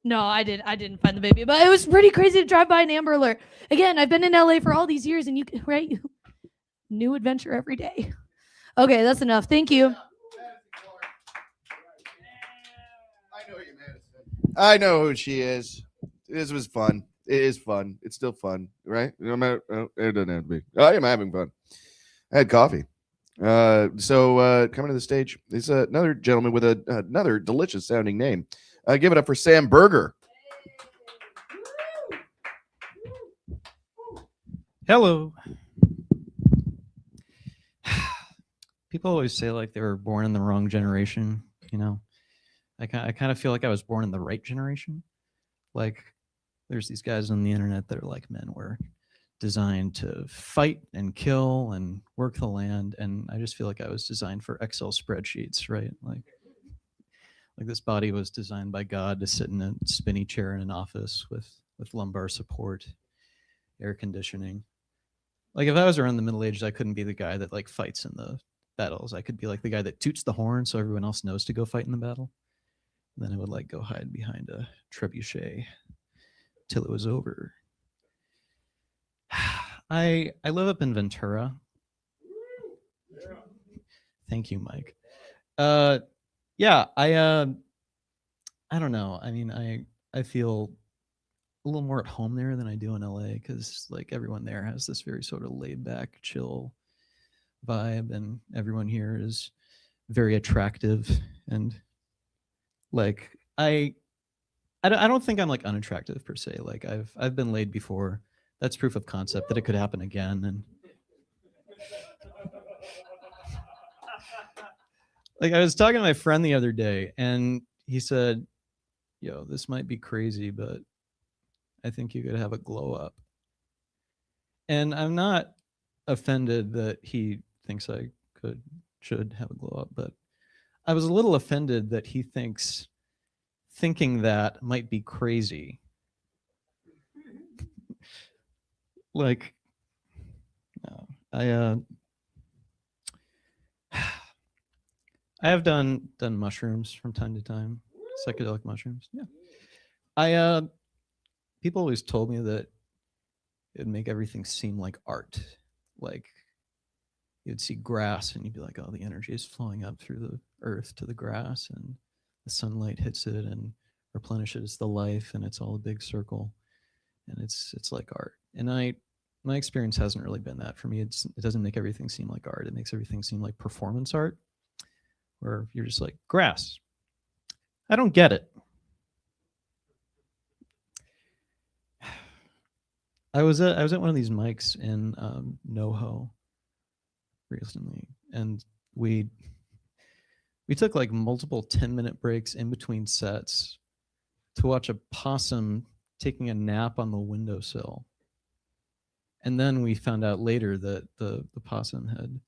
S8: No, I didn't find the baby, but it was pretty crazy to drive by an Amber Alert. Again, I've been in LA for all these years, and new adventure every day. Okay, that's enough. Thank you.
S3: I know who she is. This was fun. It is fun. It's still fun, right? No matter, it doesn't have to be. I am having fun. I had coffee. So coming to the stage is another gentleman with another delicious sounding name. Give it up for Sam Berger.
S9: Hello. People always say like they were born in the wrong generation, I kind of feel like I was born in the right generation. Like there's these guys on the internet that are like, men were designed to fight and kill and work the land, and I just feel like I was designed for Excel spreadsheets, right? Like this body was designed by God to sit in a spinny chair in an office with lumbar support, air conditioning. Like if I was around the Middle Ages, I couldn't be the guy that like fights in the battles. I could be like the guy that toots the horn so everyone else knows to go fight in the battle. And then I would like go hide behind a trebuchet till it was over. I live up in Ventura. Thank you, Mike. Yeah, I don't know. I mean, I feel a little more at home there than I do in LA because like everyone there has this very sort of laid back, chill vibe, and everyone here is very attractive, and like I don't think I'm like unattractive per se. Like I've been laid before. that's proof of concept that it could happen again. And like I was talking to my friend the other day, and he said, "Yo, this might be crazy, but I think you could have a glow up." And I'm not offended that he thinks I should have a glow up, but I was a little offended that he thinking that might be crazy. Like, no, I have done mushrooms from time to time, psychedelic mushrooms. Yeah, people always told me that it'd make everything seem like art. Like you'd see grass and you'd be like, oh, the energy is flowing up through the earth to the grass, and the sunlight hits it and replenishes the life, and it's all a big circle, and it's like art. And my experience hasn't really been that for me. It doesn't make everything seem like art. It makes everything seem like performance art, where you're just like, grass, I don't get it. I was at one of these mics in NoHo recently, and we took like multiple 10-minute breaks in between sets to watch a possum taking a nap on the windowsill. And then we found out later that the possum had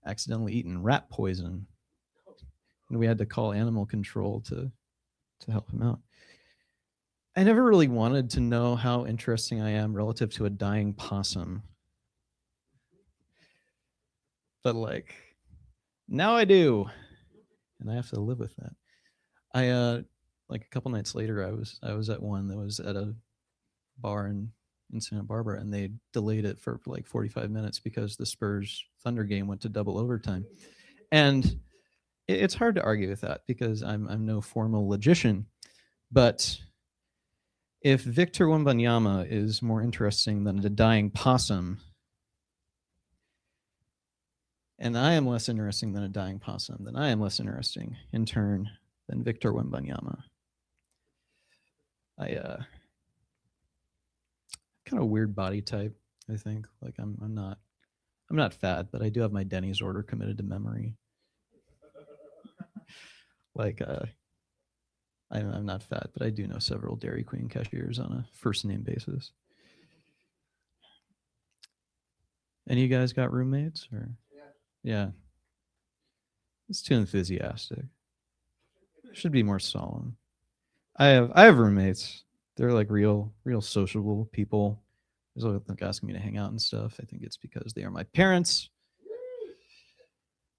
S9: accidentally eaten rat poison, and we had to call animal control to help him out. I never really wanted to know how interesting I am relative to a dying possum. But like, now I do. And I have to live with that. I like a couple nights later, I was at one that was at a bar in Santa Barbara, and they delayed it for like 45 minutes because the Spurs Thunder game went to double overtime. And it's hard to argue with that because I'm no formal logician, but if Victor Wembanyama is more interesting than a dying possum, and I am less interesting than a dying possum, then I am less interesting in turn than Victor Wembanyama. I kind of weird body type, I think. Like I'm not fat, but I do have my Denny's order committed to memory. Like I'm not fat, but I do know several Dairy Queen cashiers on a first name basis. Any of you guys got roommates or? Yeah. It's too enthusiastic. Should be more solemn. I have roommates. They're like real sociable people. They're like asking me to hang out and stuff. I think it's because they are my parents.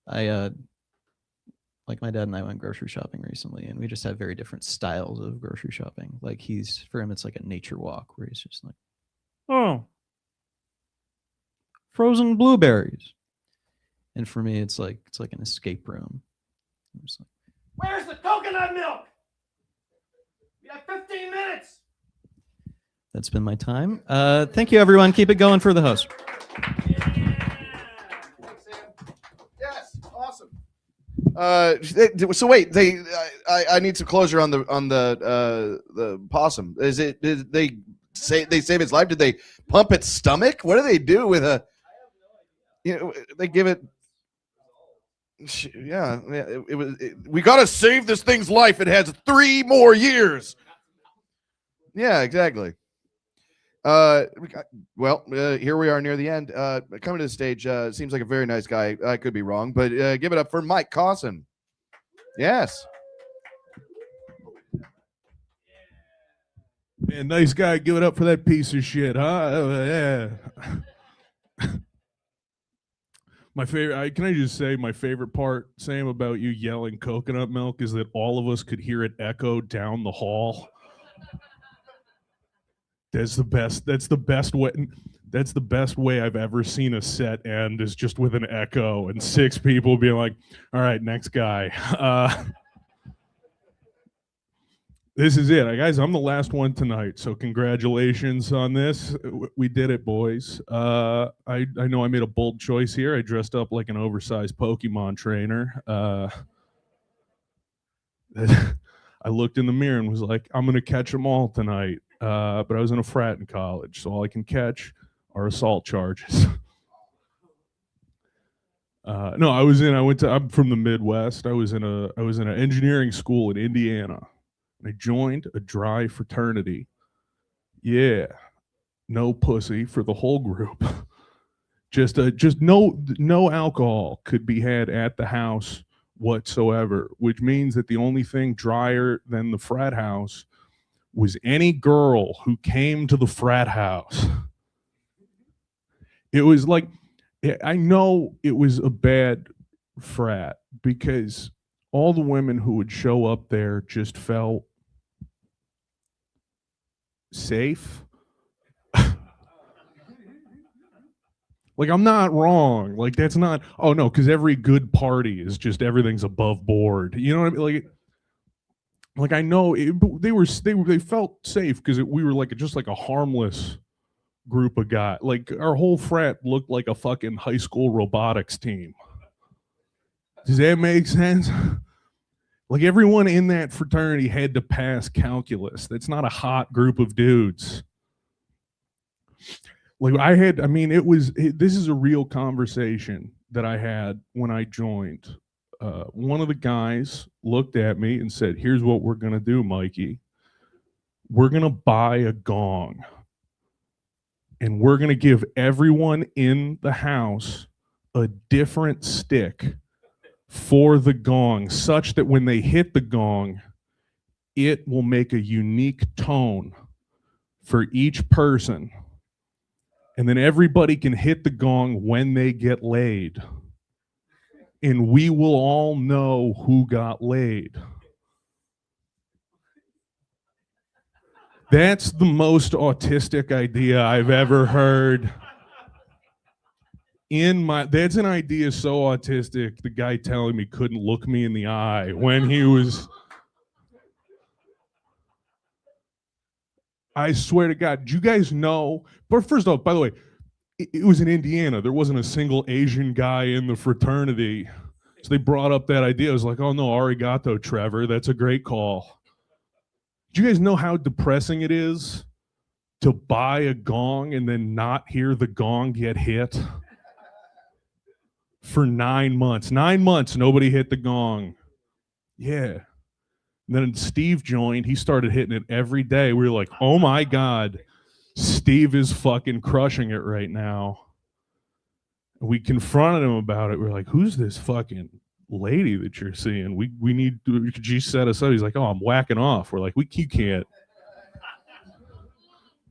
S9: Like my dad and I went grocery shopping recently, and we just have very different styles of grocery shopping. Like for him, it's like a nature walk where he's just like, oh, frozen blueberries. And for me, it's like an escape room. I'm just like,
S2: Where's the coconut milk? We have 15 minutes.
S9: that's been my time. Thank you, everyone. Keep it going for the host.
S3: Yes, awesome. So wait, I need some closure on the possum. Did they save its life? Did they pump its stomach? What do they do with a? You know, they give it. Yeah, we got to save this thing's life. It has 3 more years. Yeah, exactly. Well, here we are near the end. Coming to the stage, seems like a very nice guy. I could be wrong, but give it up for Mike Cosson. Yes.
S10: Man, nice guy. Give it up for that piece of shit, huh? Yeah. My favorite, can I just say my favorite part, Sam, about you yelling coconut milk is that all of us could hear it echo down the hall. That's the best. That's the best way. That's the best way I've ever seen a set end, is just with an echo and 6 people being like, all right, next guy. This is it, guys. I'm the last one tonight, so congratulations on this. We did it, boys. I know I made a bold choice here. I dressed up like an oversized Pokemon trainer. I looked in the mirror and was like, I'm gonna catch them all tonight. but I was in a frat in college, so all I can catch are assault charges. No, I'm from the Midwest. I was in an engineering school in Indiana. And I joined a dry fraternity. Yeah. No pussy for the whole group. just no alcohol could be had at the house whatsoever, which means that the only thing drier than the frat house was any girl who came to the frat house. It was like, I know it was a bad frat because all the women who would show up there just felt safe. Like, I'm not wrong. Like, that's not, oh no, because every good party is just everything's above board. You know what I mean? Like I know they felt safe because we were just like a harmless group of guys. Like our whole frat looked like a fucking high school robotics team. Does that make sense? Like everyone in that fraternity had to pass calculus. That's not a hot group of dudes. Like this is a real conversation that I had when I joined. One of the guys looked at me and said, "Here's what we're going to do, Mikey. We're going to buy a gong. And we're going to give everyone in the house a different stick for the gong, such that when they hit the gong, it will make a unique tone for each person. And then everybody can hit the gong when they get laid. And we will all know who got laid." That's the most autistic idea I've ever heard. That's an idea so autistic, the guy telling me couldn't look me in the eye when he was. I swear to God, do you guys know? But first off, by the way, it was in Indiana. There wasn't a single Asian guy in the fraternity. So they brought up that idea. I was like, oh no, arigato, Trevor. That's a great call. Do you guys know how depressing it is to buy a gong and then not hear the gong get hit? For 9 months. 9 months, nobody hit the gong. Yeah. And then Steve joined. He started hitting it every day. We were like, oh my God, Steve is fucking crushing it right now. We confronted him about it. We're like, who's this fucking lady that you're seeing? We need to, could you set us up? He's like, oh, I'm whacking off. We're like, you can't.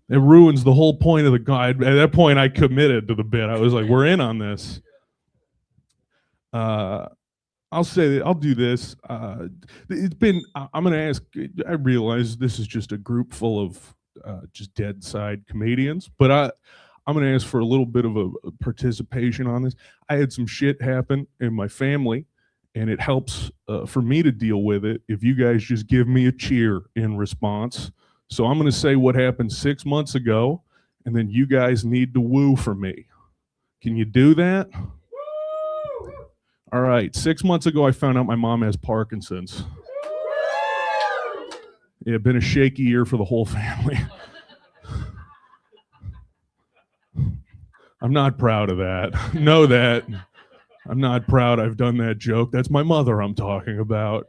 S10: It ruins the whole point of the guide. At that point, I committed to the bit. I was like, we're in on this. I'll say that I'll do this. It's been, I'm going to ask, I realize this is just a group full of just dead side comedians, but I'm going to ask for a little bit of a participation on this. I had some shit happen in my family, and it helps for me to deal with it if you guys just give me a cheer in response. So I'm going to say what happened 6 months ago, and then you guys need to woo for me. Can you do that? All right. 6 months ago, I found out my mom has Parkinson's. Yeah, been a shaky year for the whole family. I'm not proud of that. Know that. I'm not proud I've done that joke. That's my mother I'm talking about.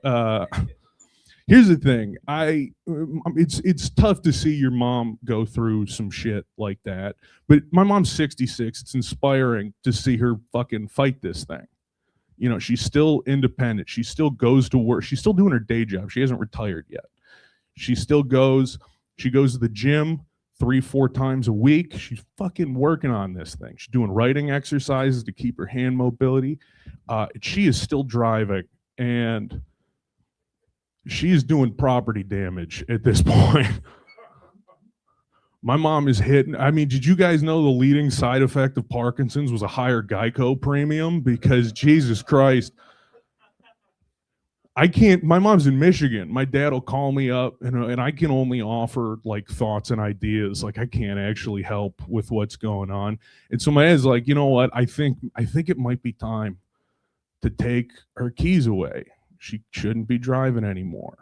S10: Here's the thing. It's tough to see your mom go through some shit like that. But my mom's 66. It's inspiring to see her fucking fight this thing. You know, she's still independent. She still goes to work. She's still doing her day job. She hasn't retired yet. She still goes. She goes to the gym 3-4 times a week. She's fucking working on this thing. She's doing writing exercises to keep her hand mobility. She is still driving, and she's doing property damage at this point. My mom is hitting. I mean, did you guys know the leading side effect of Parkinson's was a higher Geico premium? Because Jesus Christ, I can't. My mom's in Michigan. My dad will call me up, and I can only offer like thoughts and ideas. Like I can't actually help with what's going on. And so my dad's like, you know what? I think it might be time to take her keys away. She shouldn't be driving anymore.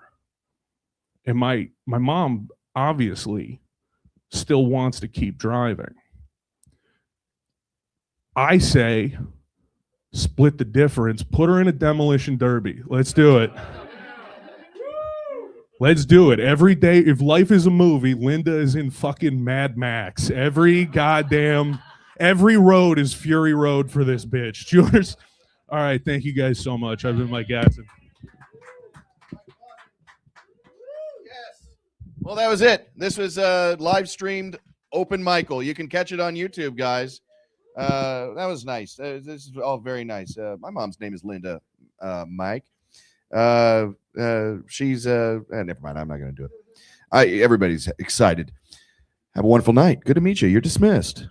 S10: And my mom obviously still wants to keep driving. I say split the difference, put her in a demolition derby. Let's do it. Let's do it. Every day, if life is a movie, Linda is in fucking Mad Max. Every road is Fury Road for this bitch. Yours. All right, thank you guys so much. I've been Mike Gatson.
S3: Well, that was it. This was live streamed Open Michael. You can catch it on YouTube, guys. That was nice. This is all very nice. My mom's name is Linda Mike. She's never mind. I'm not going to do it. Everybody's excited. Have a wonderful night. Good to meet you. You're dismissed.